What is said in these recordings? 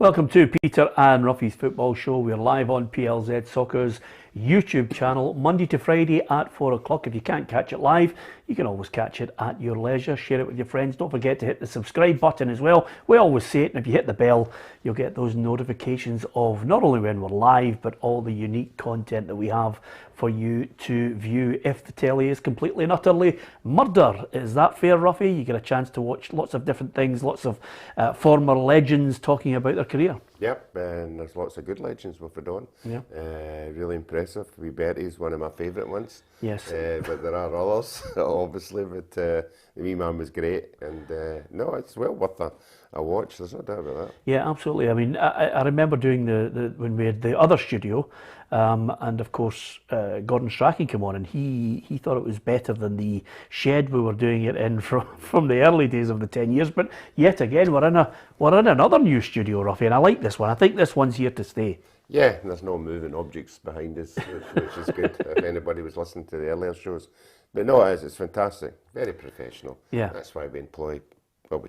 Welcome to Peter and Roughy's Football Show. We're live on PLZ Soccer's YouTube channel Monday to Friday at 4 o'clock. If you can't catch it live, you can always catch it at your leisure. Share it with your friends. Don't forget to hit the subscribe button as well. We always say it, and if you hit the bell, you'll get those notifications of not only when we're live, but all the unique content that we have for you to view if the telly is completely and utterly murder. Is that fair, Roughy? You get a chance to watch lots of different things, lots of former legends talking about their career. Yep, and there's lots of good legends with it on. Yeah. Really impressive. Wee Betty's one of my favourite ones. Yes. But there are others, obviously, but the wee man was great. And no, it's well worth a watch, there's no doubt about that. Yeah, absolutely. I mean, I remember doing when we had the other studio, and of course Gordon Strachan came on, and he thought it was better than the shed we were doing it in from the early days of the 10 years. But yet again, we're in another new studio, Roughy, and I like this one. I think this one's here to stay. Yeah, and there's no moving objects behind us, which is good if anybody was listening to the earlier shows. But no, it's fantastic, very professional. Yeah. That's why we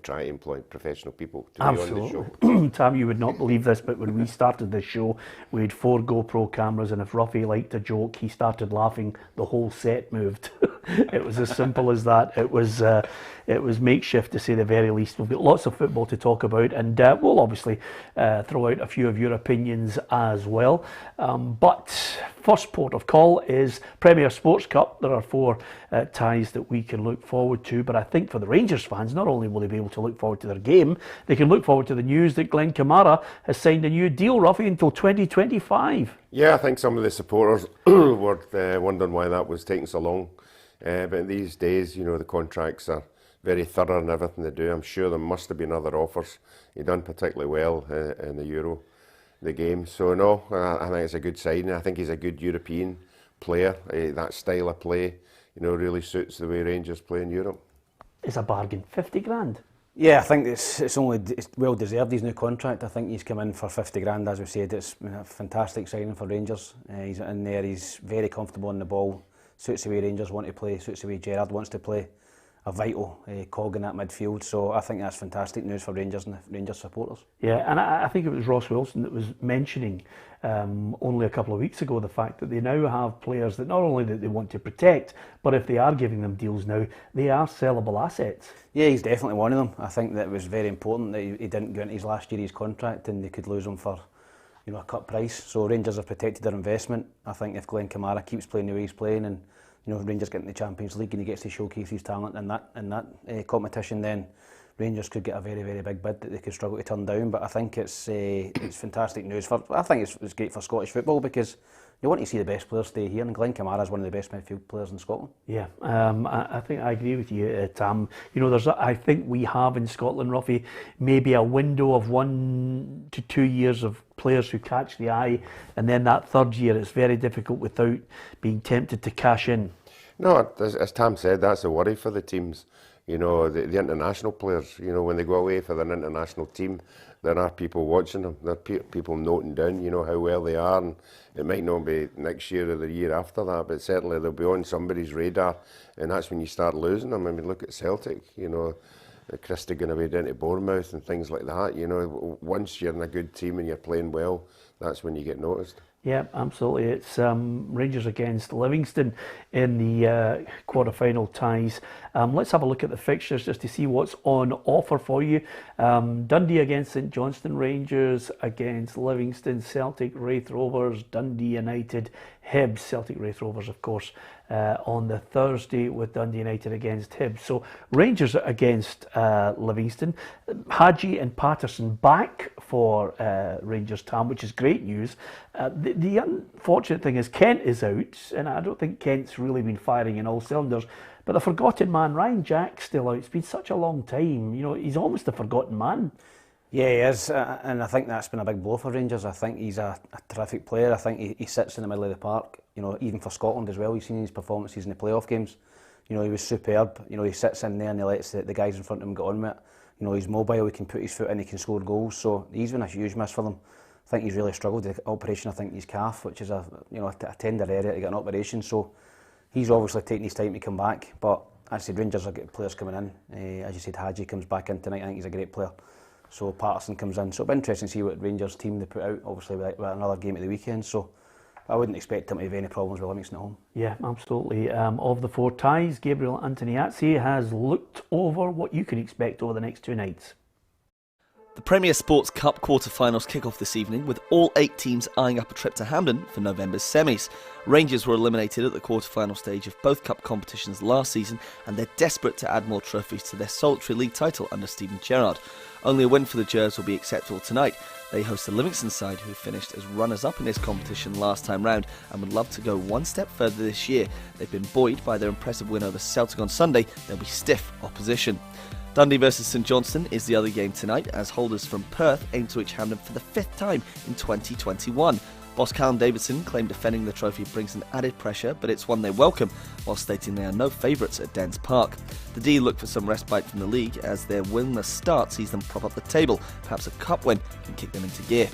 try to employ professional people to Absolutely. be on the show. Tam, you would not believe this, but when we started this show, we had 4 GoPro cameras, and if Roughy liked a joke, he started laughing, the whole set moved. It was as simple as that. It was makeshift, to say the very least. We've got lots of football to talk about, and we'll obviously throw out a few of your opinions as well. But first port of call is Premier Sports Cup. There are 4 ties that we can look forward to, but I think for the Rangers fans, not only will they be able to look forward to their game, they can look forward to the news that Glenn Kamara has signed a new deal, Roughy, until 2025. Yeah, I think some of the supporters were wondering why that was taking so long. But these days, you know, the contracts are very thorough in everything they do. I'm sure there must have been other offers. He done particularly well in the Euro, the game. So no, I think it's a good signing. I think he's a good European player. That style of play, you know, really suits the way Rangers play in Europe. It's a bargain, 50 grand. Yeah, I think it's well deserved, his new contract. I think he's come in for 50 grand, as we said. It's a fantastic signing for Rangers. He's in there, he's very comfortable on the ball, suits the way Rangers want to play, suits the way Gerrard wants to play. A vital cog in that midfield, so I think that's fantastic news for Rangers and Rangers supporters. Yeah, and I think it was Ross Wilson that was mentioning only a couple of weeks ago the fact that they now have players that not only that they want to protect, but if they are giving them deals now, they are sellable assets. Yeah, he's definitely one of them. I think that it was very important that he didn't go into his last year his contract and they could lose him for, you know, a cut price. So Rangers have protected their investment. I think if Glenn Kamara keeps playing the way he's playing, and you know, Rangers get in the Champions League and he gets to showcase his talent in that competition, then Rangers could get a very, very big bid that they could struggle to turn down. But I think it's fantastic news I think it's great for Scottish football, because you want to see the best players stay here, and Glenn Kamara is one of the best midfield players in Scotland. Yeah, I think I agree with you, Tam. You know, I think we have in Scotland, Roughy, maybe a window of 1 to 2 years of players who catch the eye, and then that third year it's very difficult without being tempted to cash in. No, as Tam said, that's a worry for the teams. You know, the international players, you know, when they go away for an international team, there are people watching them, there are people noting down, you know, how well they are, and it might not be next year or the year after that, but certainly they'll be on somebody's radar, and that's when you start losing them. I mean, look at Celtic, you know, Christie going away down to Bournemouth and things like that. You know, once you're in a good team and you're playing well, that's when you get noticed. Yeah, absolutely. It's Rangers against Livingston in the quarter-final ties. Let's have a look at the fixtures just to see what's on offer for you. Dundee against St Johnstone, Rangers against Livingston, Celtic, Raith, Rovers, Dundee United, Hibs. Celtic, Raith, Rovers, of course, on the Thursday, with Dundee United against Hibs. So Rangers against Livingston. Hadji and Patterson back for Rangers, Tam, which is great news. The unfortunate thing is Kent is out, and I don't think Kent's really been firing in all cylinders. But the forgotten man, Ryan Jack's still out. It's been such a long time. You know, he's almost the forgotten man. Yeah, he is, and I think that's been a big blow for Rangers. I think he's a terrific player. I think he sits in the middle of the park, you know, even for Scotland as well. You've seen his performances in the playoff games. You know, he was superb. You know, he sits in there and he lets the guys in front of him get on with it. You know, he's mobile, he can put his foot in, he can score goals. So he's been a huge miss for them. I think he's really struggled with the operation. I think his calf, which is a tender area to get an operation. So he's obviously taking his time to come back. But as I said, Rangers are getting players coming in. As you said, Hadji comes back in tonight. I think he's a great player. So Patterson comes in. So it'll be interesting to see what Rangers team they put out, obviously with another game at the weekend. So I wouldn't expect him to have any problems with Livingston at home. Yeah, absolutely. Of the 4 ties, Gabriel Antoniazzi has looked over what you can expect over the next 2 nights. The Premier Sports Cup quarter-finals kick off this evening with all 8 teams eyeing up a trip to Hampden for November's semis. Rangers were eliminated at the quarter-final stage of both cup competitions last season, and they're desperate to add more trophies to their solitary league title under Steven Gerrard. Only a win for the Gers will be acceptable tonight. They host the Livingston side, who finished as runners-up in this competition last time round and would love to go one step further this year. They've been buoyed by their impressive win over Celtic on Sunday. There'll be stiff opposition. Dundee versus St Johnstone is the other game tonight, as holders from Perth aim to reach Hampden for the 5th time in 2021. Boss Callum Davidson claimed defending the trophy brings an added pressure, but it's one they welcome, while stating they are no favourites at Dens Park. The D look for some respite from the league, as their winless start sees them prop up the table. Perhaps a cup win can kick them into gear.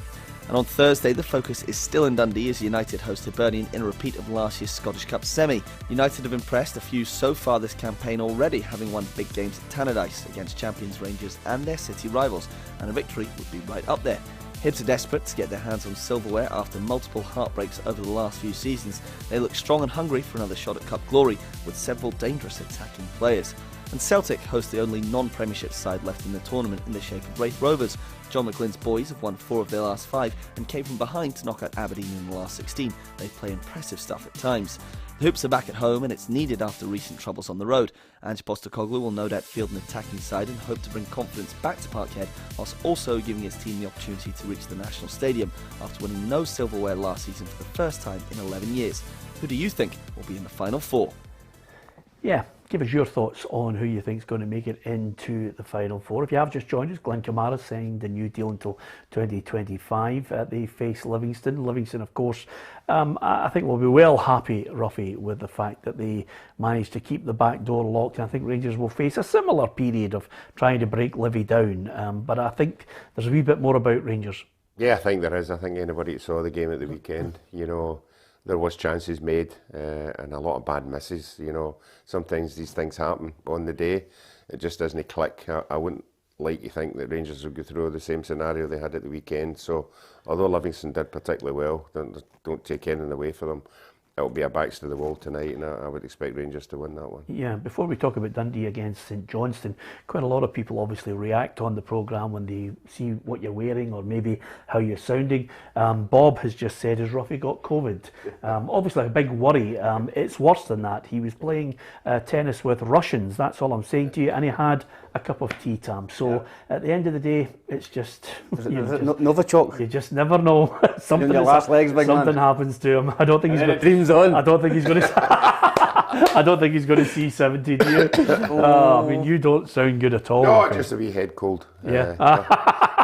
And on Thursday, the focus is still in Dundee as United host Hibernian in a repeat of last year's Scottish Cup semi. United have impressed a few so far this campaign already, having won big games at Tannadice against champions Rangers and their city rivals, and a victory would be right up there. Hibs are desperate to get their hands on silverware after multiple heartbreaks over the last few seasons. They look strong and hungry for another shot at Cup glory, with several dangerous attacking players. And Celtic host the only non-Premiership side left in the tournament in the shape of Raith Rovers. John McGlynn's boys have won 4 of their last 5 and came from behind to knock out Aberdeen in the last 16. They play impressive stuff at times. The Hoops are back at home, and it's needed after recent troubles on the road. Ange Postecoglou will no doubt field an attacking side and hope to bring confidence back to Parkhead, whilst also giving his team the opportunity to reach the National Stadium after winning no silverware last season for the first time in 11 years. Who do you think will be in the Final 4? Yeah, give us your thoughts on who you think is going to make it into the Final 4. If you have just joined us, Glenn Kamara signed a new deal until 2025. They face Livingston. Livingston, of course, I think will be well happy, Roughy, with the fact that they managed to keep the back door locked. And I think Rangers will face a similar period of trying to break Livy down. But I think there's a wee bit more about Rangers. Yeah, I think there is. I think anybody that saw the game at the weekend, you know, there was chances made and a lot of bad misses. You know, sometimes these things happen on the day. It just doesn't click. I wouldn't like to think that Rangers will go through the same scenario they had at the weekend. So, although Livingston did particularly well, don't take anything away from them. It'll be a backs to the wall tonight, and I would expect Rangers to win that one. Yeah, before we talk about Dundee against St Johnstone, quite a lot of people obviously react on the programme when they see what you're wearing or maybe how you're sounding. Bob has just said, has Roughy got COVID? Obviously a big worry. It's worse than that. He was playing tennis with Russians, that's all I'm saying to you, and he had a cup of tea, Tam. So at the end of the day, it's just... Novichok? You just never know. Something happens to him. I don't think he's got dreams on. I don't think he's going to... I don't think he's going to see 70, do you? I mean, you don't sound good at all. No, just a wee head cold. Yeah.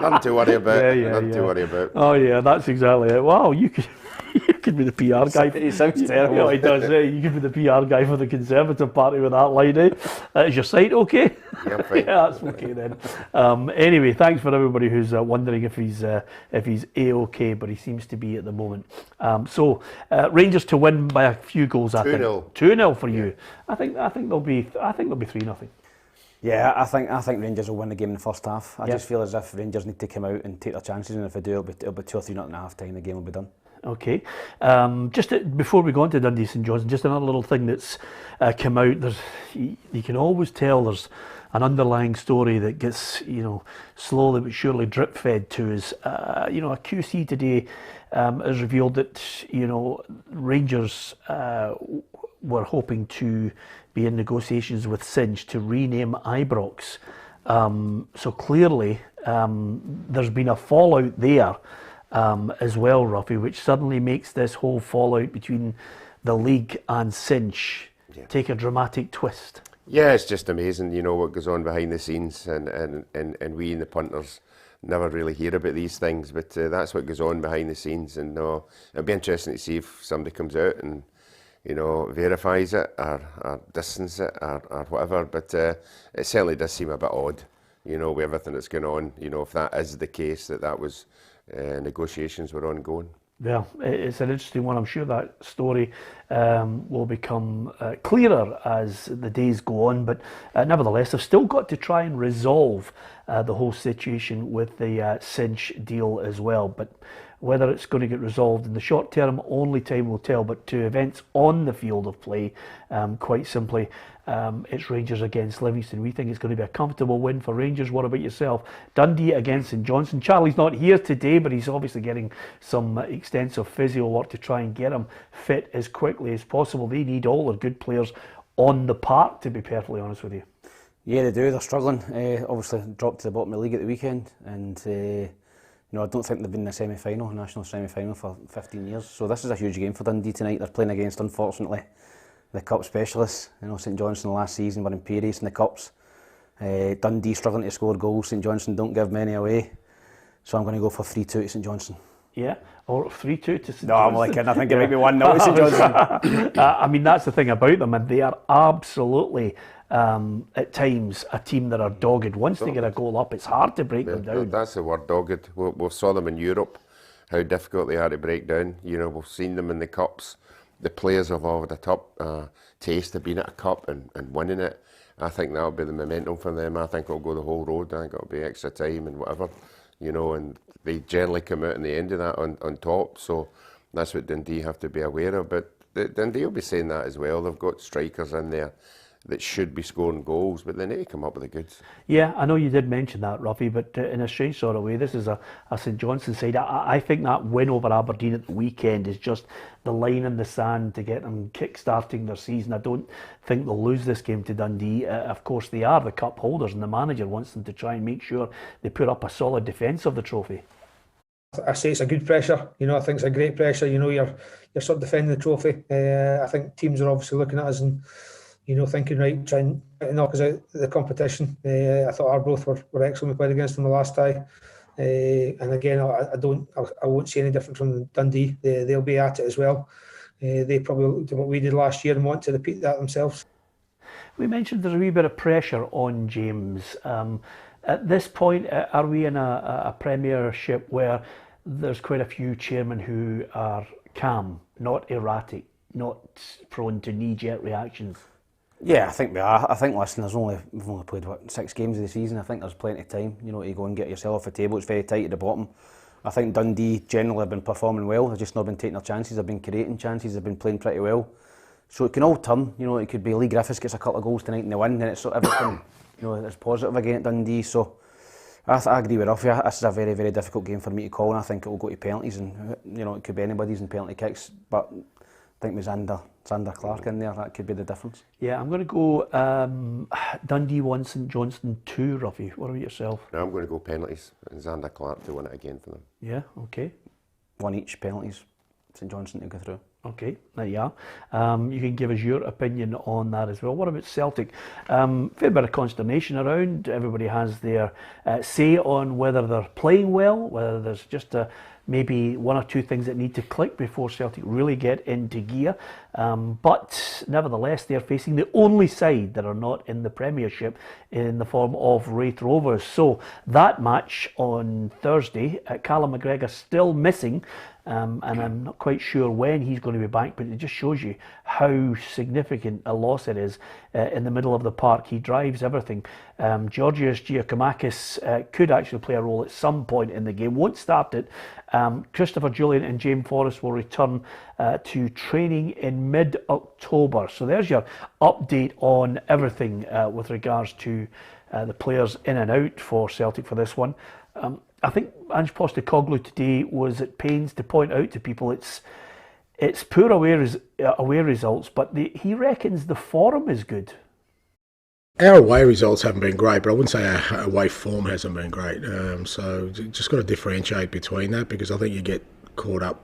Nothing to worry about. Nothing to worry about. Oh, yeah, that's exactly it. Wow, you could be the PR guy. He sounds terrible. Yeah, he does. You could be the PR guy for the Conservative Party with that line, eh? Is your site okay? Yeah, fine. Yeah, that's okay then. Anyway, thanks for everybody who's wondering if he's A-okay, but he seems to be at the moment. So Rangers to win by a few goals. I think 2-0 for you. I think they'll be 3-0. Yeah, I think Rangers will win the game in the first half. I just feel as if Rangers need to come out and take their chances, and if they do, it'll be 2 or 3-0 at half time. The game will be done. Okay. Before we go on to Dundee St Johnstone, just another little thing that's come out. You can always tell there's an underlying story that gets, slowly but surely drip fed to us. A QC today has revealed that, Rangers were hoping to be in negotiations with Cinch to rename Ibrox. So clearly there's been a fallout there as well, Roughy, which suddenly makes this whole fallout between the league and Cinch take a dramatic twist. Yeah, it's just amazing, what goes on behind the scenes, and we and the punters never really hear about these things, but that's what goes on behind the scenes, and it'll be interesting to see if somebody comes out and verifies it or distances it or whatever, but it certainly does seem a bit odd, with everything that's going on, if that is the case, that was negotiations were ongoing. Well, it's an interesting one. I'm sure that story will become clearer as the days go on. But nevertheless, they've still got to try and resolve the whole situation with the Cinch deal as well. But whether it's going to get resolved in the short term, only time will tell. But to events on the field of play, quite simply, it's Rangers against Livingston. We think it's going to be a comfortable win for Rangers. What about yourself? Dundee against St Johnstone. Charlie's not here today, but he's obviously getting some extensive physio work to try and get him fit as quickly as possible. They need all their good players on the park, to be perfectly honest with you. Yeah, they do. They're struggling. Obviously dropped to the bottom of the league at the weekend, and I don't think they've been in the semi-final, national semi-final, for 15 years. So this is a huge game for Dundee tonight. They're playing against, unfortunately, the cup specialists. St Johnstone last season were in pay race in the cups. Dundee struggling to score goals. St Johnstone don't give many away. So I'm going to go for 3-2 to St Johnstone. Yeah, or 3-2 to St Johnstone. No, I'm only kidding. I think it might be 1-0 to St Johnstone. I mean, that's the thing about them, and they are absolutely, at times, a team that are dogged. Once they get a goal up, it's hard to break them down. That's the word, dogged. We saw them in Europe, how difficult they are to break down. We've seen them in the cups. The players have all had a top taste of being at a cup and winning it. I think that'll be the momentum for them. I think it'll go the whole road. I think it'll be extra time and whatever, and they generally come out in the end of that on top. So that's what Dundee have to be aware of. But Dundee will be saying that as well. They've got strikers in there that should be scoring goals, but they need to come up with the goods. Yeah, I know you did mention that, Roughy, but in a strange sort of way, this is a St Johnstone side. I think that win over Aberdeen at the weekend is just the line in the sand to get them kick-starting their season. I don't think they'll lose this game to Dundee. Of course, they are the cup holders, and the manager wants them to try and make sure they put up a solid defence of the trophy. I say it's a good pressure. I think it's a great pressure. You're sort of defending the trophy. I think teams are obviously looking at us and thinking, right, try and knock us out of the competition. I thought Arbroath were excellent. We played against them the last tie. And again, I won't see any different from Dundee. They'll be at it as well. They probably looked at what we did last year and want to repeat that themselves. We mentioned there's a wee bit of pressure on James. At this point, are we in a premiership where there's quite a few chairmen who are calm, not erratic, not prone to knee-jerk reactions? Yeah, I think we are. I think, listen, we've only played 6 games of the season. I think there's plenty of time, to go and get yourself off the table. It's very tight at the bottom. I think Dundee generally have been performing well. They've just not been taking their chances. They've been creating chances. They've been playing pretty well. So it can all turn. It could be Lee Griffiths gets a couple of goals tonight and they win, and it's sort of everything. It's positive again at Dundee. So I agree with Roughy. This is a very, very difficult game for me to call, and I think it will go to penalties, and it could be anybody's in penalty kicks. But I think with Xander Clark in there, that could be the difference. Yeah, I'm going to go Dundee 1, St Johnstone 2, Roughy. What about yourself? No, I'm going to go penalties and Xander Clark to win it again for them. Yeah, okay. 1 each penalties, St Johnstone to go through. Okay, there you are. You can give us your opinion on that as well. What about Celtic? Fair bit of consternation around. Everybody has their say on whether they're playing well, whether there's just maybe 1 or 2 things that need to click before Celtic really get into gear. But nevertheless, they're facing the only side that are not in the Premiership in the form of Raith Rovers. So that match on Thursday, Callum McGregor still missing. And I'm not quite sure when he's going to be back, but it just shows you how significant a loss it is in the middle of the park. He drives everything. Georgios Giacomakis could actually play a role at some point in the game. Won't start it. Christopher Julian and James Forrest will return to training in mid-October. So there's your update on everything with regards to the players in and out for Celtic for this one. I think Ange Postecoglou today was at pains to point out to people it's poor away results, but he reckons the form is good. Our away results haven't been great, but I wouldn't say our away form hasn't been great. So just got to differentiate between that, because I think you get caught up,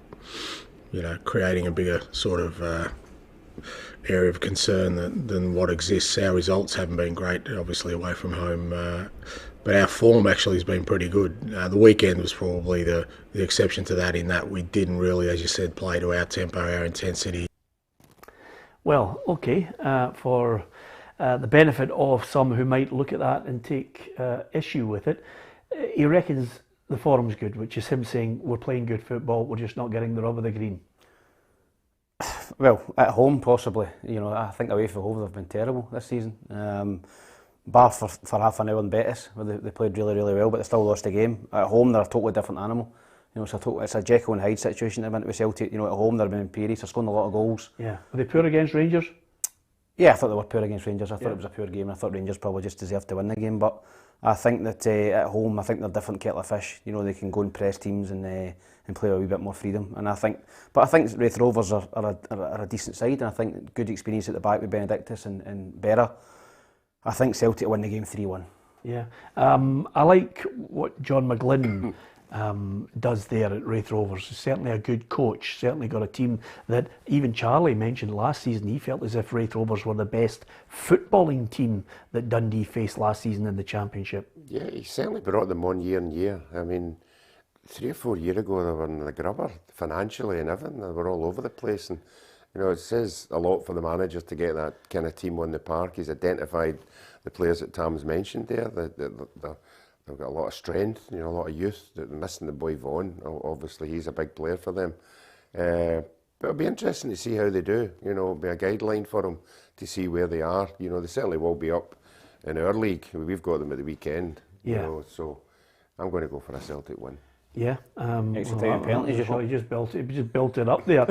creating a bigger sort of area of concern than what exists. Our results haven't been great, obviously away from home. But our form actually has been pretty good. The weekend was probably the exception to that, in that we didn't really, as you said, play to our tempo, our intensity. Well, okay, for the benefit of some who might look at that and take issue with it, he reckons the form's good, which is him saying we're playing good football, we're just not getting the rub of the green? Well, at home possibly. You know, I think away from home they've been terrible this season. Bar for half an hour in Betis, where they played really, really well, but they still lost the game. At home they're a totally different animal. You know, it's a Jekyll and Hyde situation they've been with Celtic. You know, at home they've been imperious, they're scoring a lot of goals. Yeah. Were they poor against Rangers? Yeah, I thought they were poor against Rangers. I thought it was a poor game. I thought Rangers probably just deserved to win the game. But I think that at home, I think they're a different kettle of fish. You know, they can go and press teams and play a wee bit more freedom. And I think Raith Rovers are a decent side, and I think good experience at the back with Benedictus and Berra. I think Celtic will win the game 3-1. Yeah. I like what John McGlynn does there at Raith Rovers. He's certainly a good coach, certainly got a team that even Charlie mentioned last season. He felt as if Raith Rovers were the best footballing team that Dundee faced last season in the Championship. Yeah, he certainly brought them on year and year. I mean, 3 or 4 years ago they were in the grubber financially and everything. They were all over the place, and you know, it says a lot for the manager to get that kind of team on the park. He's identified the players that Tam's mentioned there. They've got a lot of strength, you know, a lot of youth. They're missing the boy Vaughan. Obviously, he's a big player for them. But it'll be interesting to see how they do. You know, it'll be a guideline for them to see where they are. You know, they certainly will be up in our league. We've got them at the weekend. Yeah. You know, so I'm going to go for a Celtic win. Yeah, penalties. He just built it up there.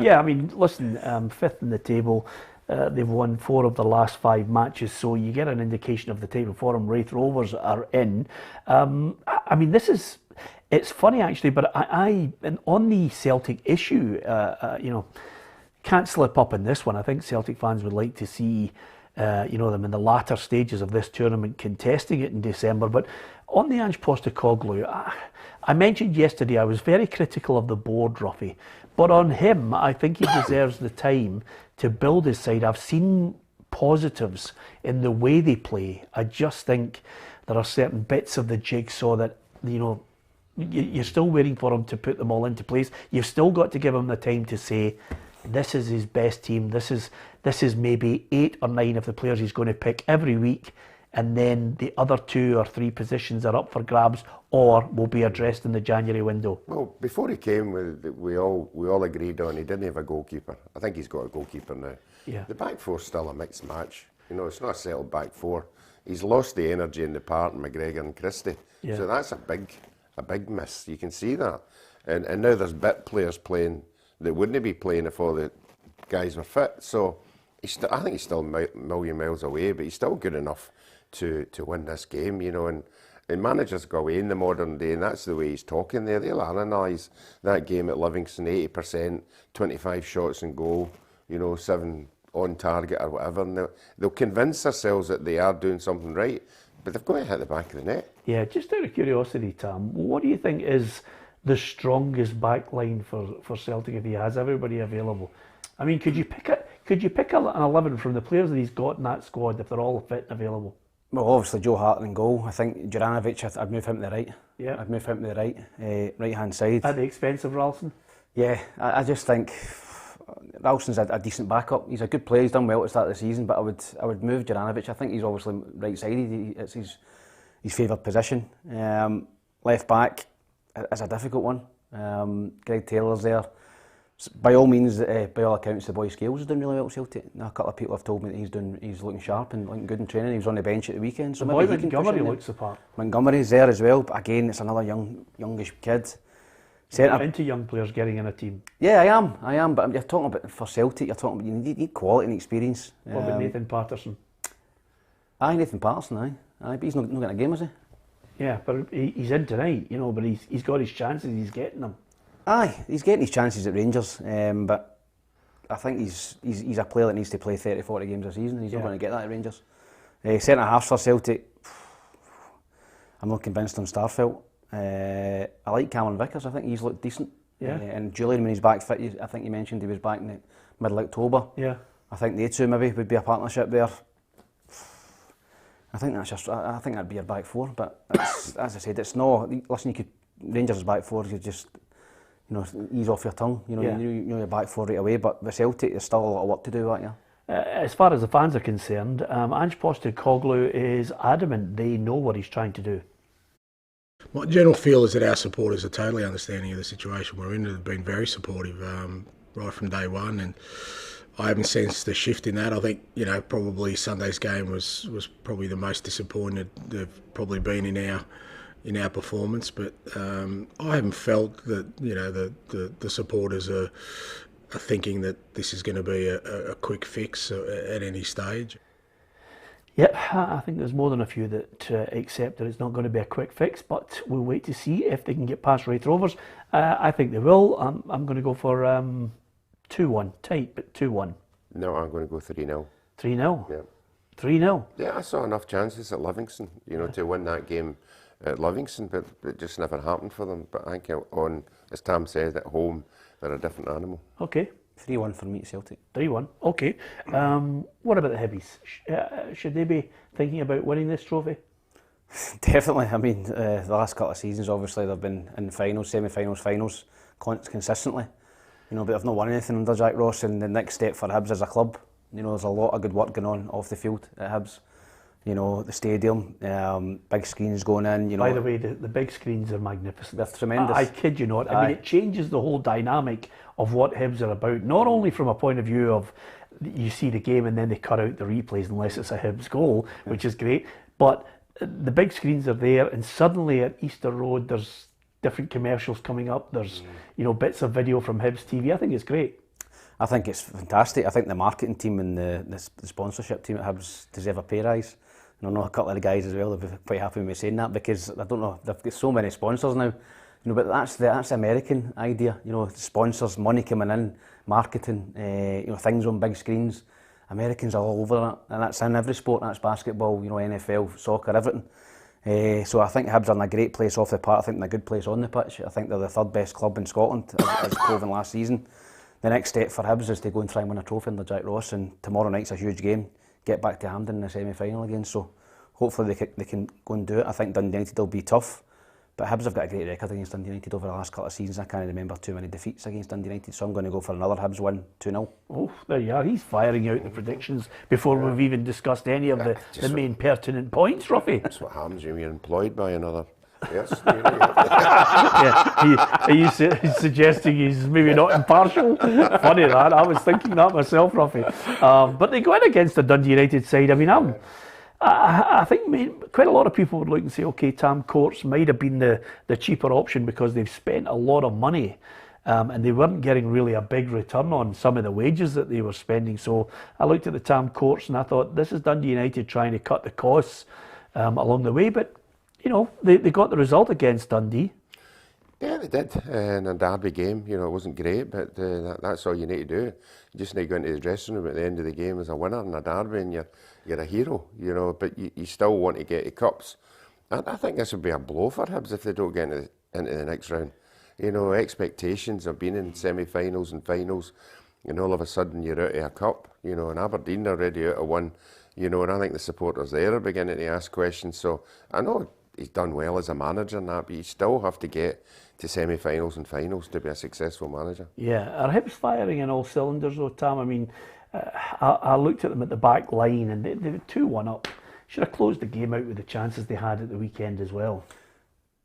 Yeah, I mean, listen, 5th in the table. They've won 4 of the last 5 matches, so you get an indication of the type of form Raith Rovers are in. I mean, it's funny actually, but and on the Celtic issue, you know, can't slip up in this one. I think Celtic fans would like to see, you know, them in the latter stages of this tournament contesting it in December. But on the Ange Postecoglou, I mentioned yesterday I was very critical of the board, Roughy, but on him, I think he deserves the time to build his side. I've seen positives in the way they play. I just think there are certain bits of the jigsaw that, you know, you're still waiting for him to put them all into place. You've still got to give him the time to say, this is his best team. This is maybe 8 or 9 of the players he's going to pick every week, and then the other 2 or 3 positions are up for grabs or will be addressed in the January window. Well, before he came, we all agreed on he didn't have a goalkeeper. I think he's got a goalkeeper now. Yeah. The back four's still a mixed match. You know, it's not a settled back four. He's lost the energy in the part in McGregor and Christie. Yeah. So that's a big miss. You can see that. And now there's bit players playing that wouldn't be playing if all the guys were fit. So I think he's still a million miles away, but he's still good enough to win this game, you know. And managers go away in the modern day, and that's the way he's talking there. They'll analyse that game at Livingston, 80%, 25 shots and goal, you know, 7 on target or whatever. And they'll convince themselves that they are doing something right, but they've got to hit the back of the net. Yeah, just out of curiosity, Tam, what do you think is the strongest back line for Celtic if he has everybody available? I mean, could you pick an 11 from the players that he's got in that squad if they're all fit and available? Well, obviously Joe Hart in goal. I think Juranovic, I'd move him to the right. Yeah. I'd move him to the right hand side. At the expense of Ralston? Yeah, I just think Ralston's a decent backup. He's a good player. He's done well at the start of the season, but I would move Juranovic. I think he's obviously right sided. It's his favoured position. Left back is a difficult one. Greg Taylor's there. By all means, by all accounts, the boy Scales is doing really well at Celtic. A couple of people have told me that he's looking sharp and looking good in training. He was on the bench at the weekend. So the boy Montgomery looks the part. Montgomery's there as well, but again, it's another youngish kid. You're into young players getting in a team. Yeah, I am. But you're talking about for Celtic. You're talking about you need quality and experience. What about Nathan Patterson? Nathan Patterson. Aye, but he's not getting a game, is he? Yeah, but he's in tonight, you know. But he's got his chances. He's getting them. Aye, he's getting his chances at Rangers, but I think he's a player that needs to play 30-40 games a season. He's not going to get that at Rangers. Centre half for Celtic, I'm not convinced on Starfelt. I like Cameron Vickers. I think he's looked decent. Yeah. And Julian, when he's back fit, I think you mentioned he was back in the middle of October. Yeah. I think they two maybe would be a partnership there. I think that'd be your back four. But as I said, it's not. Listen, Rangers' back four. You just, you know, ease off your tongue. You know, yeah. you know your back four right away. But with Celtic, there's still a lot of work to do, aren't you? As far as the fans are concerned, Ange Postecoglou is adamant they know what he's trying to do. My general feel is that our supporters are totally understanding of the situation we're in. They've been very supportive right from day one, and I haven't sensed a shift in that. I think, you know, probably Sunday's game was probably the most disappointed they've probably been in our performance, but I haven't felt that, you know, the supporters are thinking that this is going to be a quick fix at any stage. Yep, I think there's more than a few that accept that it's not going to be a quick fix, but we'll wait to see if they can get past Raith Rovers. I think they will. I'm going to go for 2-1, tight, but 2-1. No, I'm going to go 3-0. 3-0? Yeah. 3-0? Yeah, I saw enough chances at Livingston, you know, to win that game at Livingston, but it just never happened for them. But I think as Tam said, at home, they're a different animal. Okay. 3-1 for me at Celtic. 3-1, okay. What about the Hibbies? Should they be thinking about winning this trophy? Definitely. I mean, the last couple of seasons, obviously, they've been in finals, semi-finals, finals consistently. You know, but they've not won anything under Jack Ross, and the next step for Hibs as a club, you know, there's a lot of good work going on off the field at Hibs. You know, the stadium, big screens going in. You know, by the way, the big screens are magnificent. They're tremendous. I kid you not. I mean, it changes the whole dynamic of what Hibs are about. Not only from a point of view of you see the game and then they cut out the replays unless it's a Hibs goal, which is great. But the big screens are there, and suddenly at Easter Road, there's different commercials coming up. There's you know, bits of video from Hibs TV. I think it's great. I think it's fantastic. I think the marketing team and the sponsorship team at Hibs deserve a pay rise. And I know a couple of the guys as well, they'll be quite happy with me saying that, because I don't know, they've got so many sponsors now. You know, but that's the American idea. You know, sponsors, money coming in, marketing, you know, things on big screens. Americans are all over that, and that's in every sport. That's basketball, you know, NFL, soccer, everything. So I think Hibs are in a great place off the park. I think they're in a good place on the pitch. I think they're the third best club in Scotland, as proven last season. The next step for Hibs is to go and try and win a trophy under Jack Ross, and tomorrow night's a huge game. Get back to Hampden in the semi-final again, so hopefully they can go and do it. I think Dundee United will be tough, but Hibs have got a great record against Dundee United over the last couple of seasons. I can't remember too many defeats against Dundee United, so I'm going to go for another Hibs win, 2-0. Oh, there you are. He's firing out the predictions before we've even discussed any of the main pertinent points, Roughy. That's what happens when you're employed by another. Yes. Are you suggesting he's maybe not impartial? Funny that. I was thinking that myself, Roughy. But they go in against the Dundee United side. I mean, I think quite a lot of people would look and say, okay, Tam Courts might have been the cheaper option because they've spent a lot of money. And they weren't getting really a big return on some of the wages that they were spending. So I looked at the Tam Courts and I thought, this is Dundee United trying to cut the costs along the way. But you know, they got the result against Dundee. Yeah, they did. In a derby game, you know, it wasn't great, but that's all you need to do. You just need to go into the dressing room at the end of the game as a winner in a derby, and you're a hero, you know, but you still want to get the cups. And I think this would be a blow for Hibs if they don't get into the next round. You know, expectations of being in semi-finals and finals, and all of a sudden you're out of a cup, you know, and Aberdeen are already out of one, you know, and I think the supporters there are beginning to ask questions. So I know he's done well as a manager and that, but you still have to get to semi-finals and finals to be a successful manager. Yeah, are Hibs firing in all cylinders though, Tam? I mean, I looked at them at the back line and they were 2-1 up. Should have closed the game out with the chances they had at the weekend as well.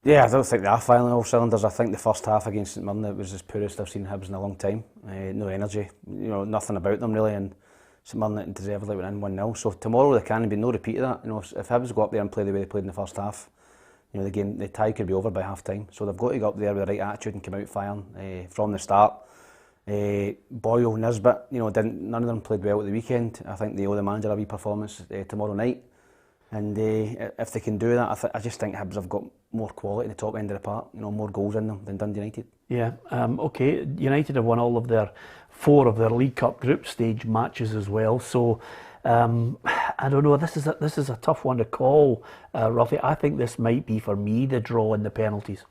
Yeah, I don't think they are firing in all cylinders. I think the first half against St Mirren, it was as poorest I've seen Hibs in a long time. No energy, you know, nothing about them really, and St Mirren deservedly went in 1-0. So tomorrow there can be no repeat of that. You know, if Hibs go up there and play the way they played in the first half, you know, the tie could be over by half time. So they've got to go up there with the right attitude and come out firing from the start. Boyle, Nisbet, you know, none of them played well at the weekend. I think they owe the manager a wee performance tomorrow night. And if they can do that, I just think Hibs have got more quality in the top end of the park, you know, more goals in them than Dundee United. Yeah, okay. United have won all of 4 of their League Cup group stage matches as well. So I don't know. This is a tough one to call, Roughy. I think this might be for me the draw in the penalties.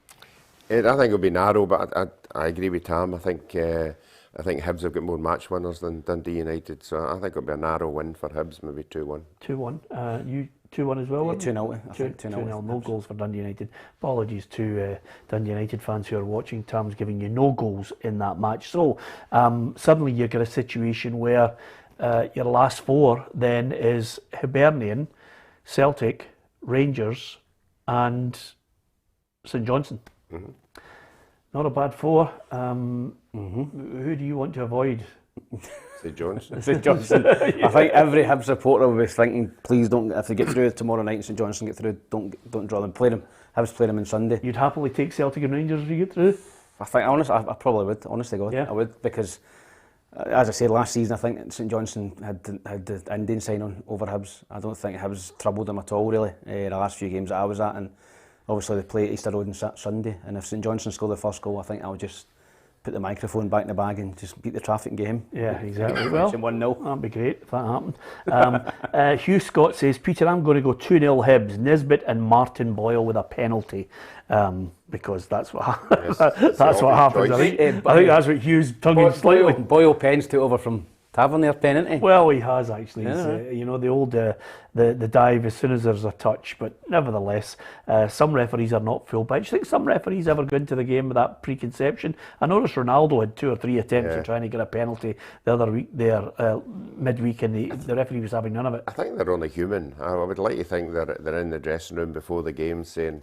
I think it'll be narrow, but I agree with Tam. I think Hibs have got more match winners than Dundee United, so I think it'll be a narrow win for Hibs, maybe 2-1. 2-1. You 2-1 as well? Yeah, 2-0. I think 2-0. No goals for Dundee United. Apologies to Dundee United fans who are watching. Tam's giving you no goals in that match. So suddenly you've got a situation where your last 4 then is Hibernian, Celtic, Rangers, and St Johnstone. Not a bad 4. Who do you want to avoid? St Johnstone. St Johnstone. I think every Hibs supporter will be thinking, please don't, if they get through tomorrow night and St Johnstone get through, don't draw them. Play them. Hibs play them on Sunday. You'd happily take Celtic and Rangers if you get through? I think, honestly, I probably would, honestly God. Yeah. I would, because as I said last season, I think St Johnstone had the Indian sign on over Hibs. I don't think Hibs troubled them at all, really, the last few games that I was at. And obviously they play at Easter Road on Sunday. And if St Johnstone score the first goal, I think I'll just put the microphone back in the bag and just beat the traffic and get him. Yeah, exactly. Well, 1-0. that'd be great if that happened. Hugh Scott says, Peter, I'm going to go 2-0 Hibs, Nisbet and Martin Boyle with a penalty. Because that's what that's what happens. I think that's what Hugh's tonguing slightly. Boyle pens took over from Tavernier pen, isn't he? Well, he has actually. Yeah. You know, the old the dive as soon as there's a touch, but nevertheless, some referees are not full pitch. I think some referees ever go into the game with that preconception. I noticed Ronaldo had 2 or 3 attempts at trying to get a penalty the other week there, midweek, and the referee was having none of it. I think they're only human. I would like to think they're in the dressing room before the game saying,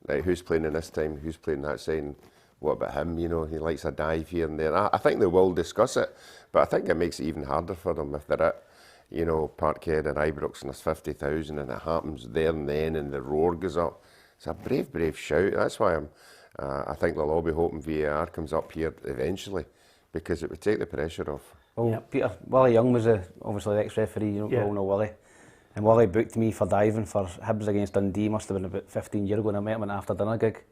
like, who's playing in this time, who's playing that side, what about him, you know, he likes a dive here and there. I think they will discuss it, but I think it makes it even harder for them if they're at, you know, Parkhead or Ibrox and there's 50,000 and it happens there and then and the roar goes up. It's a brave shout. That's why I think they'll all be hoping VAR comes up here eventually, because it would take the pressure off. Well, Peter, Willie Young was obviously the ex-referee, you know, we all know Willie. And Willie booked me for diving for Hibs against Dundee, must have been about 15 years ago, and I met him at an after dinner gig.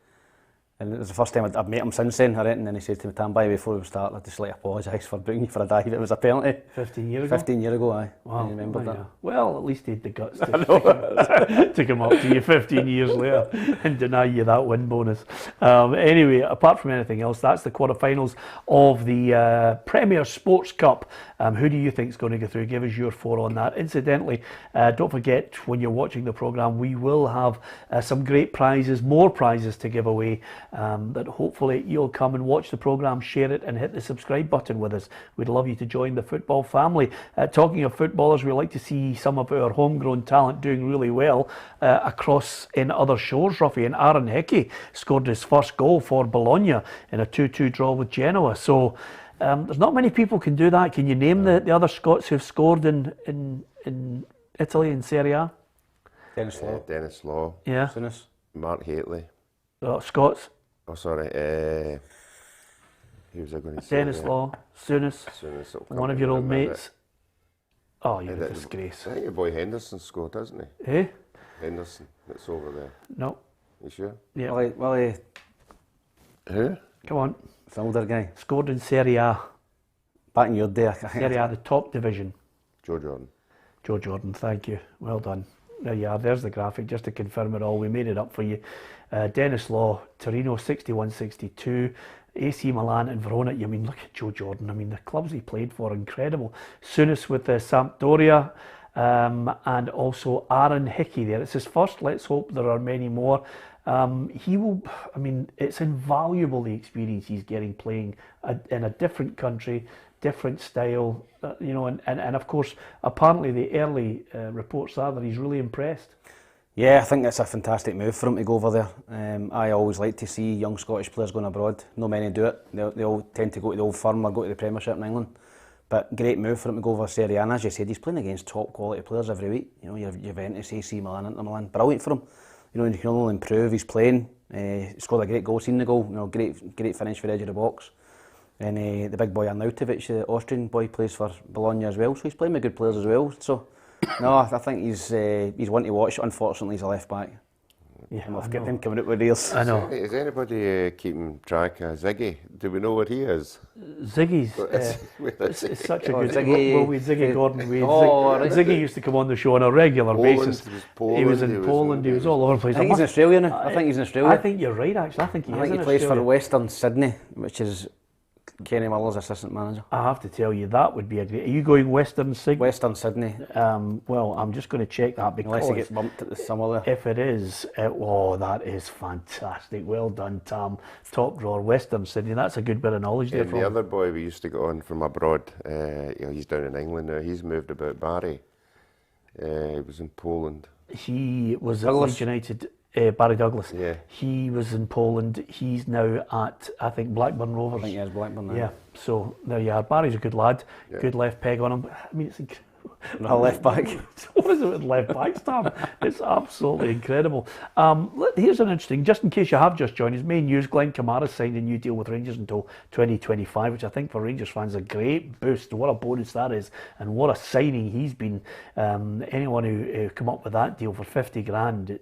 And it was the first time I'd met him since then, I reckon, and then he said to me, Tam, by the way, before we start, I'd just like to apologise for booking you for a dive. It was a penalty. 15 years ago? 15 years ago, aye. Wow. I remember that. Yeah. Well, at least he had the guts to come up to you 15 years later and deny you that win bonus. Anyway, apart from anything else, that's the quarterfinals of the Premier Sports Cup. Who do you think is going to go through? Give us your 4 on that. Incidentally, don't forget, when you're watching the programme, we will have some great prizes, more prizes to give away, that hopefully you'll come and watch the programme, share it and hit the subscribe button with us. We'd love you to join the football family. Talking of footballers, we like to see some of our homegrown talent doing really well across in other shores, Roughy. And Aaron Hickey scored his first goal for Bologna in a 2-2 draw with Genoa. So there's not many people can do that. Can you name the other Scots who've scored in Italy in Serie A? Dennis Law. Dennis Law. Yeah. Souness. Mark Hateley. Scots. Oh, sorry. Who was I going to say? Dennis Law, Souness, one of your old mates. Oh, you're a disgrace. I think your boy Henderson scored, hasn't he? Eh? Henderson, that's over there. No. You sure? Yeah. Willie. Who? Come on. The older guy. Scored in Serie A. Back in your day, I think. Serie A, the top division. Joe Jordan. Joe Jordan, thank you. Well done. There you are, there's the graphic, just to confirm it all. We made it up for you. Dennis Law, Torino 61-62, AC Milan and Verona. I mean, look at Joe Jordan. I mean, the clubs he played for, incredible. Souness with Sampdoria, and also Aaron Hickey there. It's his first. Let's hope there are many more. He will, I mean, it's invaluable, the experience he's getting playing in a different country, different style, you know, and of course, apparently the early reports are that he's really impressed. Yeah, I think it's a fantastic move for him to go over there. I always like to see young Scottish players going abroad. Not many do it. They all tend to go to the old firm or go to the Premiership in England. But great move for him to go over Serie A. And as you said, he's playing against top quality players every week. You know, you have Juventus, AC Milan, Inter Milan. Brilliant for him. You know, he can only improve. He's playing. He scored a great goal, seen the goal. You know, great finish for the edge of the box. And the big boy Arnautovic, the Austrian boy, plays for Bologna as well. So he's playing with good players as well. So no, I think he's one to watch. Unfortunately, he's a left back. Yeah, and we've got him coming out with ears. I know. Is anybody keeping track of Ziggy? Do we know what he is? Ziggy's it's such a good Ziggy, well, with Ziggy Gordon. Ziggy used to come on the show on a regular basis. He was in Poland. He was all over the place. I think he's in Australia now. I think he's in Australia. I think you're right. Actually, I think he plays for Western Sydney, which is Kenny Miller's assistant manager. I have to tell you, that would be a great... Are you going Western Sydney? Western Sydney. Well, I'm just going to check that, because unless he gets bumped at the summer there. If it is, oh, that is fantastic. Well done, Tam. Top drawer, Western Sydney. That's a good bit of knowledge there. The other boy we used to go on from abroad, you know, he's down in England now. He's moved about. Barry. He was in Poland. He was at Leeds United. Barry Douglas. Yeah. He was in Poland. He's now at, I think, Blackburn Rovers. I think he is Blackburn now. Yeah, so there you are. Barry's a good lad. Yeah. Good left peg on him. I mean, it's incredible. A left back. What is it with left backs, Tom? It's absolutely incredible. Here's an interesting, just in case you have just joined us, main news: Glenn Kamara signed a new deal with Rangers until 2025, which I think for Rangers fans is a great boost. What a bonus that is, and what a signing he's been. Anyone who come up with that deal for 50 grand,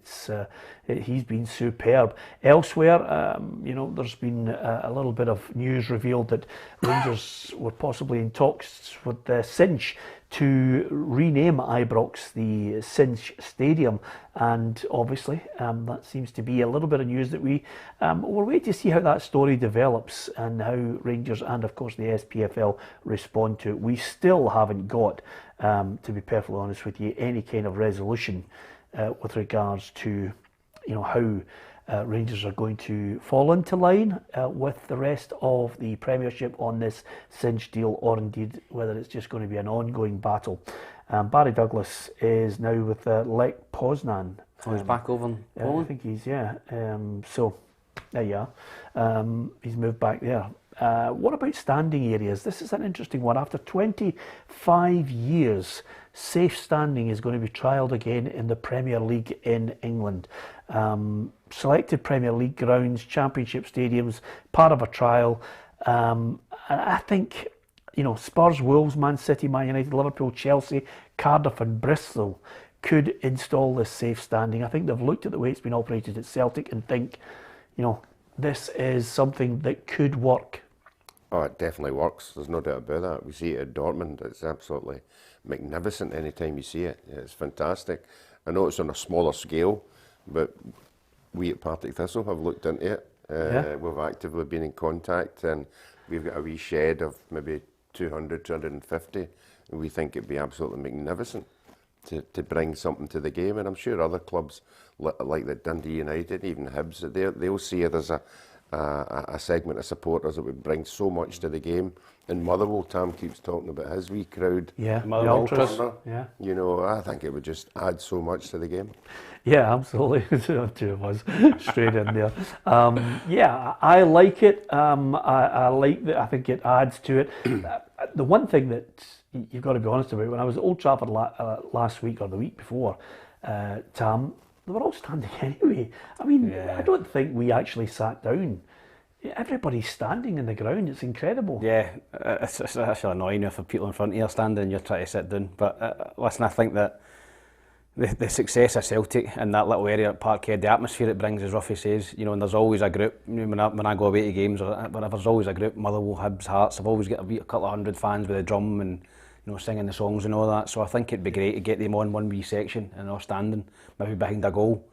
he's been superb. Elsewhere, there's been a little bit of news revealed that Rangers were possibly in talks with Cinch to rename Ibrox the Cinch Stadium, and obviously that seems to be a little bit of news that we're waiting to see how that story develops and how Rangers and of course the SPFL respond to it. We still haven't got, to be perfectly honest with you, any kind of resolution with regards to how Rangers are going to fall into line with the rest of the Premiership on this Cinch deal, or indeed whether it's just going to be an ongoing battle. Barry Douglas is now with Lech Poznan. He's back over in Poland. I think he's, so there you are. He's moved back there. What about standing areas? This is an interesting one. After 25 years, safe standing is going to be trialled again in the Premier League in England. Selected Premier League grounds, Championship stadiums, part of a trial. I think, Spurs, Wolves, Man City, Man United, Liverpool, Chelsea, Cardiff and Bristol could install this safe standing. I think they've looked at the way it's been operated at Celtic and think, this is something that could work. Oh, it definitely works. There's no doubt about that. We see it at Dortmund. It's absolutely magnificent anytime you see it. It's fantastic. I know it's on a smaller scale, but we at Partick Thistle have looked into it. We've actively been in contact, and we've got a wee shed of maybe 200, 250, and we think it'd be absolutely magnificent to bring something to the game. And I'm sure other clubs like the Dundee United, even Hibs, they'll see it as a segment of supporters that would bring so much to the game. In Motherwell, Tam keeps talking about his wee crowd. Yeah, the ultras. Yeah. I think it would just add so much to the game. Yeah, absolutely. Two of us straight in there. I like it. I like that. I think it adds to it. The one thing that you've got to be honest about, when I was at Old Trafford last week or the week before, Tam, they were all standing anyway. I mean, I don't think we actually sat down. Everybody's standing in the ground. It's incredible. Yeah, it's actually annoying if people in front of you are standing and you're trying to sit down. But listen, I think that the success of Celtic in that little area at Parkhead, the atmosphere it brings, as Roughy says, and there's always a group. When I go away to games or whatever, there's always a group. Motherwell, Hibs, Hearts. I've always got a couple of hundred fans with a drum and singing the songs and all that. So I think it'd be great to get them on one wee section and all standing, maybe behind a goal.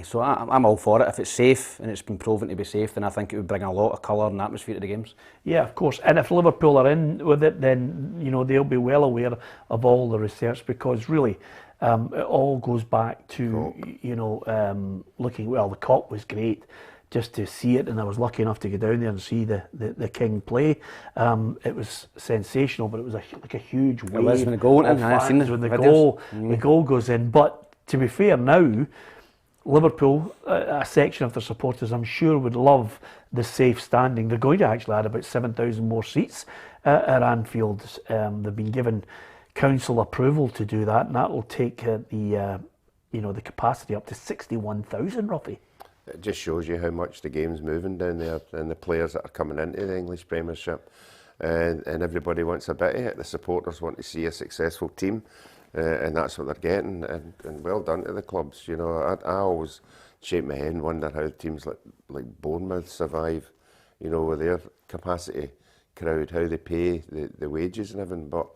So I'm all for it. If it's safe and it's been proven to be safe, then I think it would bring a lot of colour and atmosphere to the games. Yeah, of course. And if Liverpool are in with it, then they'll be well aware of all the research, because really it all goes back to looking. Well, the Cup was great just to see it, and I was lucky enough to go down there and see the King play. It was sensational, but it was like a huge wave. It was when the goal went in. I've seen when the goal goes in. But to be fair, now Liverpool, a section of their supporters, I'm sure, would love the safe standing. They're going to actually add about 7,000 more seats at Anfield. They've been given council approval to do that, and that will take the capacity up to 61,000, roughly. It just shows you how much the game's moving down there, and the players that are coming into the English Premiership, and everybody wants a bit of it. The supporters want to see a successful team. And that's what they're getting, and well done to the clubs. I always shake my head and wonder how teams like Bournemouth survive, with their capacity crowd, how they pay the wages and everything. But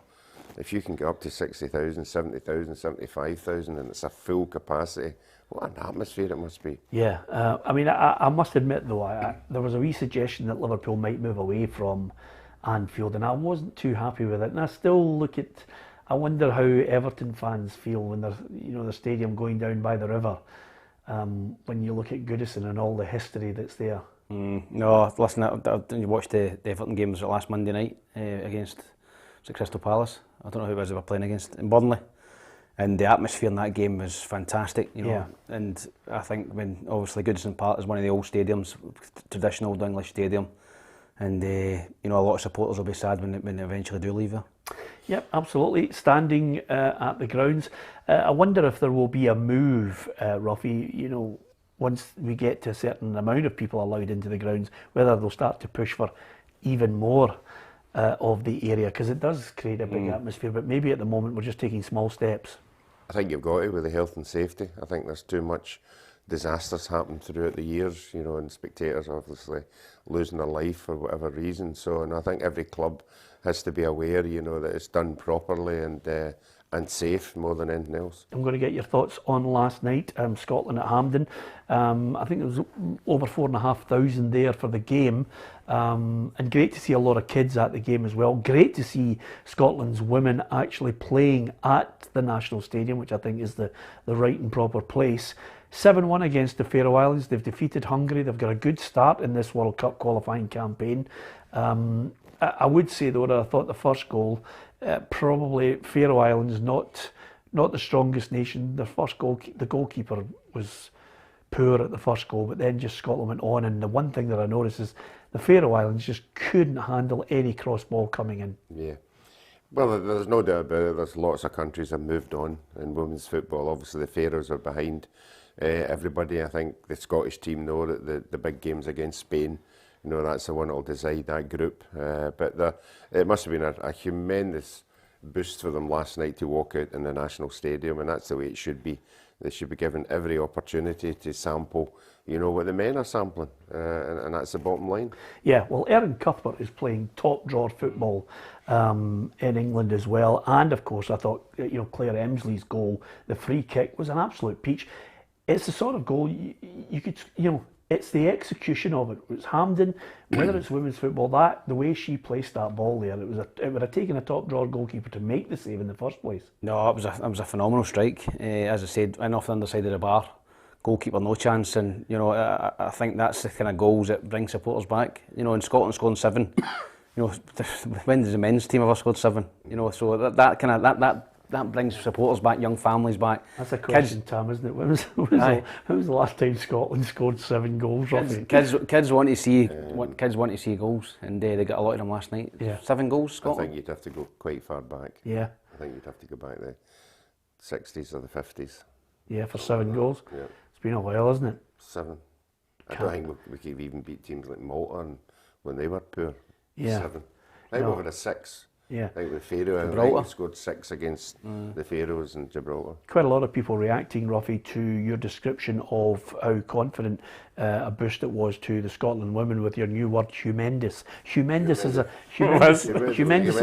if you can get up to 60,000, 70,000, 75,000 and it's a full capacity, what an atmosphere it must be. Yeah, I must admit though, there was a wee suggestion that Liverpool might move away from Anfield, and I wasn't too happy with it. And I still I wonder how Everton fans feel when there's the stadium going down by the river. When you look at Goodison and all the history that's there. No, listen, you watched the Everton games last Monday night against Crystal Palace. I don't know who it was they were playing against in Burnley. And the atmosphere in that game was fantastic, you know. Yeah. And I think when obviously Goodison Park is one of the old stadiums, traditional Old English stadium, and you know, a lot of supporters will be sad when they eventually do leave there. Yep, absolutely. Standing at the grounds, I wonder if there will be a move, Roughy. You know, once we get to a certain amount of people allowed into the grounds, whether they'll start to push for even more of the area, because it does create a big atmosphere. But maybe at the moment we're just taking small steps. I think you've got to with the health and safety. I think there's too much disasters happen throughout the years, you know, and spectators obviously losing their life for whatever reason. So, and I think every club has to be aware, you know, that it's done properly and safe more than anything else. I'm going to get your thoughts on last night, Scotland at Hampden. I think there was over 4,500 there for the game, and great to see a lot of kids at the game as well. Great to see Scotland's women actually playing at the National Stadium, which I think is the right and proper place. 7-1 against the Faroe Islands. They've defeated Hungary. They've got a good start in this World Cup qualifying campaign. I would say though that I thought the first goal, probably Faroe Islands not the strongest nation. The first goal, the goalkeeper was poor at the first goal, but then just Scotland went on. And the one thing that I noticed is the Faroe Islands just couldn't handle any cross ball coming in. Yeah. Well, there's no doubt about it. There's lots of countries that have moved on in women's football. Obviously, the Faroes are behind everybody. I think the Scottish team know that the big games against Spain, you know, that's the one that will decide that group. But it must have been a humongous boost for them last night to walk out in the National Stadium, and that's the way it should be. They should be given every opportunity to sample, you know, what the men are sampling, and that's the bottom line. Yeah, well, Erin Cuthbert is playing top drawer football in England as well, and of course I thought, you know, Claire Emsley's goal, the free kick, was an absolute peach. It's the sort of goal you could, you know, it's the execution of it. It's Hampden, whether it's women's football, the way she placed that ball there, it would have taken a top drawer goalkeeper to make the save in the first place. No, it was a phenomenal strike. As I said, in off the underside of the bar, goalkeeper no chance, and you know, I think that's the kind of goals that bring supporters back. You know, in Scotland scoring 7. You know, when does the men's team ever scored 7? You know, so that brings supporters back, young families back. That's a question, Tam, isn't it? When was the last time Scotland scored 7 goals? Kids want to see goals, and they got a lot of them last night. Yeah. 7 goals, Scotland. I think you'd have to go quite far back. Yeah. I think you'd have to go back the 60s or the 50s. Yeah, for 7 goals. Yeah. It's been a while, hasn't it? 7. I don't think we could even beat teams like Malta and when they were poor. Yeah. 7. I think we had a 6. Yeah. I think the Faroe, I think we scored 6 against the Faroes and Gibraltar. Quite a lot of people reacting, Roughy, to your description of how confident a boost it was to the Scotland women with your new word, humendous. Humendous is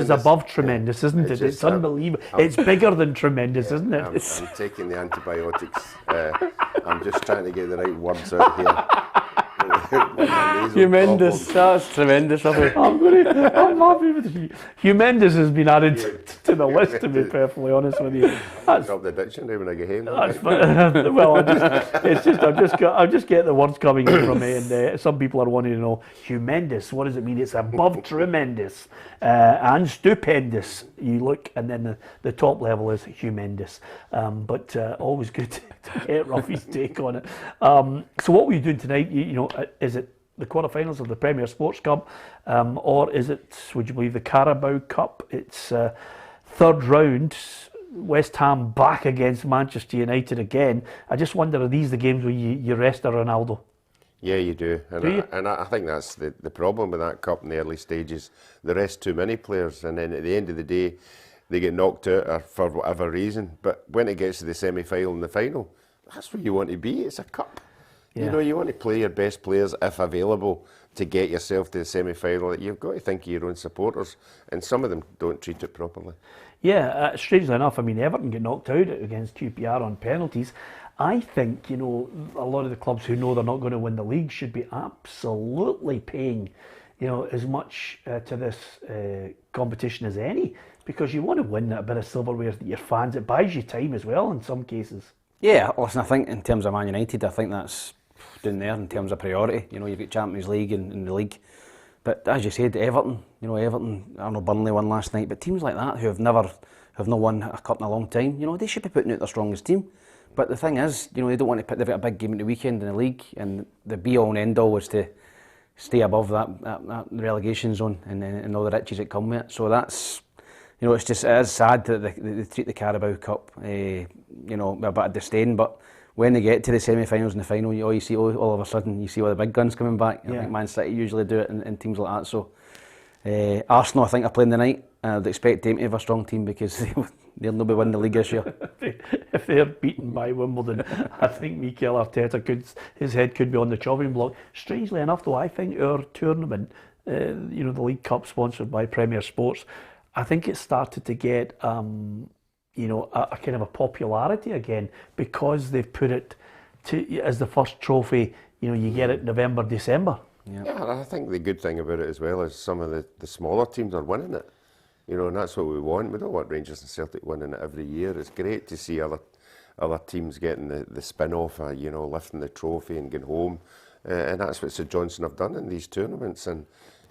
above tremendous, isn't it? It's unbelievable. It's bigger than tremendous, isn't it? I'm taking the antibiotics. I'm just trying to get the right words out here. Humendous, that's tremendous. I'm happy with you. Humendous has been added to the list, to be perfectly honest with you. That's up the dictionary when I get home. Well, I just get the words coming in from me, and some people are wanting to know humendous. What does it mean? It's above tremendous and stupendous. You look, and then the top level is humendous. But always good to get Ruffy's take on it. So what were you doing tonight? You know, is it the quarterfinals of the Premier Sports Cup, or is it, would you believe, the Carabao Cup? It's third round. West Ham back against Manchester United again. I just wonder, are these the games where you rest a Ronaldo? Yeah, you do. And I think that's the problem with that cup in the early stages. They rest too many players, and then at the end of the day, they get knocked out for whatever reason. But when it gets to the semi-final and the final, that's where you want to be. It's a cup. Yeah. You know, you want to play your best players, if available, to get yourself to the semi-final. You've got to think of your own supporters, and some of them don't treat it properly. Yeah, strangely enough, I mean, Everton get knocked out against QPR on penalties. I think, you know, a lot of the clubs who know they're not going to win the league should be absolutely paying, you know, as much to this competition as any, because you want to win a bit of silverware that your fans, it buys you time as well in some cases. Yeah, listen, I think in terms of Man United, I think that's down there in terms of priority. You know, you've got Champions League and the league. But as you said, Everton, I know Burnley won last night, but teams like that who have never have not won a cup in a long time, you know, they should be putting out their strongest team. But the thing is, you know, they don't want to put, they've got a big game at the weekend in the league, and the be-all and end-all was to stay above that relegation zone and all the riches that come with it. So that's, you know, it is sad that they treat the Carabao Cup, you know, with a bit of disdain, but when they get to the semi-finals and the final, you see all of a sudden, you see all the big guns coming back. I think Man City usually do it in teams like that. So Arsenal, I think, are playing tonight. I'd expect them to have a strong team because they'll not be winning the league this year. If they're beaten by Wimbledon, I think Mikel Arteta his head could be on the chopping block. Strangely enough, though, I think our tournament, you know, the League Cup sponsored by Premier Sports, I think it started to get, you know, a kind of a popularity again because they've put it as the first trophy. You know, you get it November, December. Yeah, I think the good thing about it as well is some of the smaller teams are winning it. You know, and that's what we want. We don't want Rangers and Celtic winning it every year. It's great to see other teams getting the spin-off, you know, lifting the trophy and getting home. And that's what St Johnstone have done in these tournaments. And,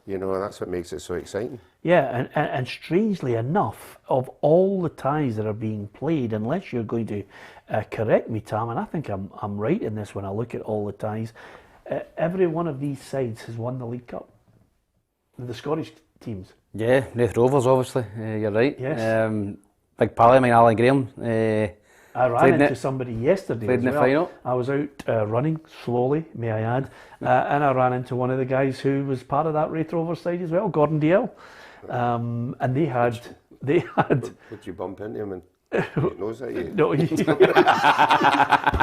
you know, that's what makes it so exciting. Yeah, and strangely enough, of all the ties that are being played, unless you're going to correct me, Tam, and I think I'm right in this when I look at all the ties, every one of these sides has won the League Cup. The Scottish teams. Yeah, Raith Rovers, obviously. You're right. Yes. Big pal of mine, Alan Graham. I ran into somebody yesterday. Played in the final. I was out running slowly, may I add, and I ran into one of the guys who was part of that Raith Rovers side as well, Gordon DL, and they had. Would you bump into him and he knows that you? No,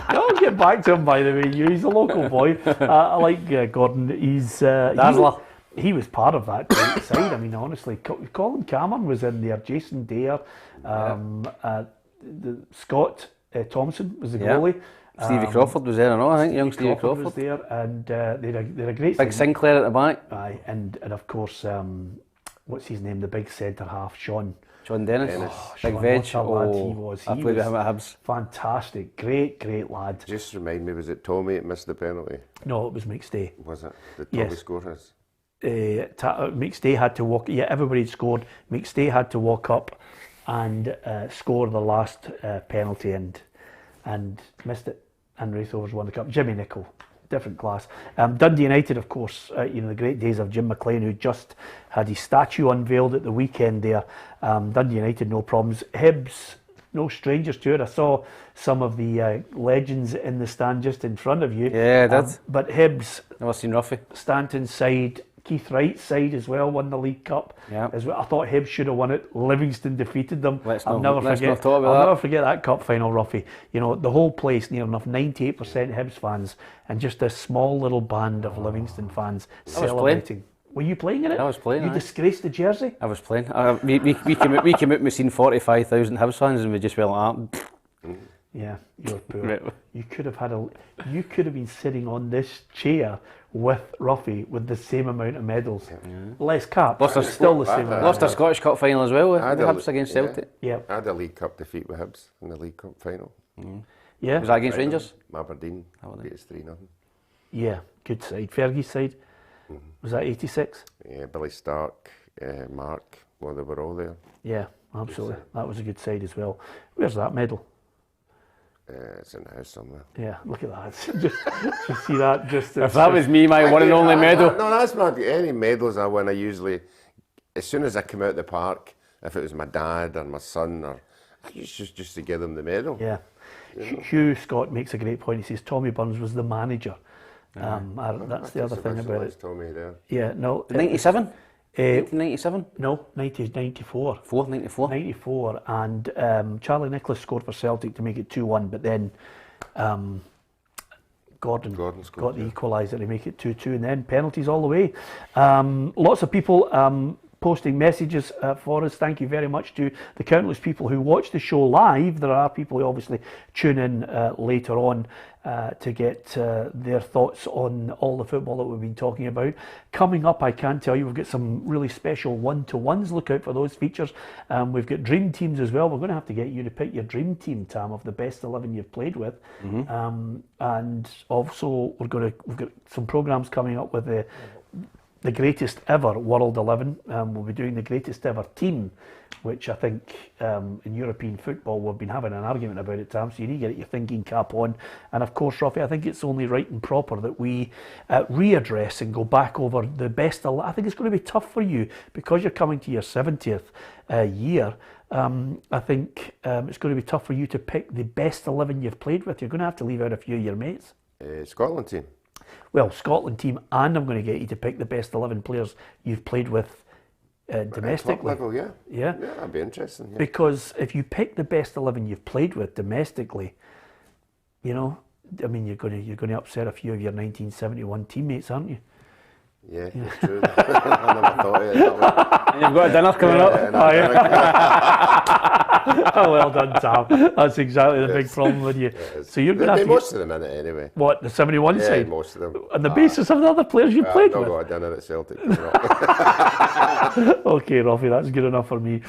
I'll get back to him. By the way, he's a local boy. I like Gordon. He's Dazzler. He was part of that great side. I mean, honestly, Colin Cameron was in there. Jason Dare, the Scott Thompson was the goalie. Stevie Crawford was there, I think. Young Stevie Crawford was there, and they're a great. Big Sinclair at the back. Aye, and of course, what's his name? The big centre half, Sean Dennis. Big Sean, veg. what a lad he was. I played with him at Hibs. Fantastic, great lad. Just remind me, was it Tommy that missed the penalty? No, it was McStay. Was it? Did Tommy score his? McStay had to walk. Yeah, everybody had scored. McStay had to walk up and score the last penalty and missed it. And Raith Rovers won the cup. Jimmy Nicholl, different class. Dundee United, of course, you know, the great days of Jim McLean, who just had his statue unveiled at the weekend there. Dundee United, no problems. Hibs, no strangers to it. I saw some of the legends in the stand just in front of you. Yeah, I did. But Hibs, Never seen Roughy. Stanton's side, Keith Wright's side as well, won the League Cup. Yeah. As well. I thought Hibs should have won it. Livingston defeated them. I'll never forget that cup final, Roughy. You know, the whole place, near enough 98% Hibs fans, and just a small little band of Livingston fans celebrating. Were you playing in it? I was playing. You disgraced the jersey? I was playing. We came out and we seen 45,000 Hibs fans, and we just went like that. Yeah, you're poor. You could have been sitting on this chair with Roughy with the same amount of medals. Less caps, but still the same amount. Lost a Scottish Cup final as well with Hibs against Celtic. Yeah. I had a League Cup defeat with Hibs in the League Cup final. Yeah. Was that against Rangers? Aberdeen beat us 3-0. Yeah, good side. Fergie's side. Was that 86? Yeah, Billy Stark, Mark, well, they were all there. Yeah, absolutely. That was a good side as well. Where's that medal? It's in the house somewhere. Yeah, look at that. just see that. If that was me, my one and only medal. No, that's not any medals I win. I usually, as soon as I come out the park, if it was my dad or my son, or I used just to give them the medal. Yeah. Hugh Scott makes a great point. He says Tommy Burns was the manager. That's the other thing about it. Tommy there. Yeah, no. 97? 1997? No, 94. 94? 94, and Charlie Nicholas scored for Celtic to make it 2-1, but then Gordon got the equaliser to make it 2-2, and then penalties all the way. Lots of people posting messages for us. Thank you very much to the countless people who watch the show live. There are people who obviously tune in later on to get their thoughts on all the football that we've been talking about. Coming up, I can tell you, we've got some really special one-to-ones. Look out for those features. We've got dream teams as well. We're going to have to get you to pick your dream team, Tam, of the best 11 you've played with. And also we've got some programmes coming up with the greatest ever World 11. We'll be doing the greatest ever team, which I think in European football we've been having an argument about it, Tam, so you need to get your thinking cap on. And of course, Roughy, I think it's only right and proper that we readdress and go back over the best 11. I think it's going to be tough for you because you're coming to your 70th year. I think it's going to be tough for you to pick the best 11 you've played with. You're going to have to leave out a few of your mates. Scotland team. Well, Scotland team, and I'm going to get you to pick the best 11 players you've played with domestically. Top level, yeah. Yeah. Yeah, that'd be interesting. Yeah. Because if you pick the best 11 you've played with domestically, you know, I mean, you're going to upset a few of your 1971 teammates, aren't you? Yeah, it's true. I never thought of it that way. And you've got a dinner coming up. Oh, well done, Tam. That's exactly the big problem with you. So you're going to have to most of them in it anyway. What, the 71 Yeah, side? most of them. On the basis of the other players you played I'll with? go a dinner at Celtic. Okay, Roughy, that's good enough for me.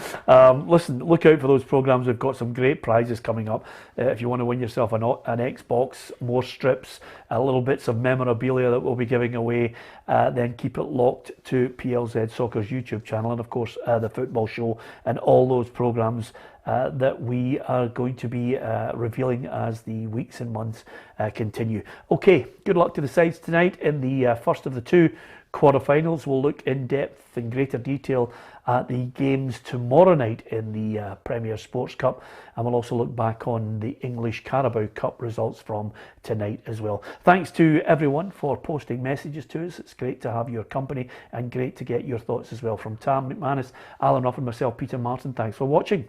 Listen, look out for those programmes. We've got some great prizes coming up. If you want to win yourself an Xbox, more strips, little bits of memorabilia that we'll be giving away, then keep it locked to PLZ Soccer's YouTube channel, and of course the football show and all those programmes that we are going to be revealing as the weeks and months continue. Okay, good luck to the sides tonight in the first of the two quarterfinals. We'll look in depth in greater detail at the games tomorrow night in the Premier Sports Cup, and we'll also look back on the English Carabao Cup results from tonight as well. Thanks to everyone for posting messages to us. It's great to have your company and great to get your thoughts as well from Tam McManus, Alan Ruff and myself, Peter Martin. Thanks for watching.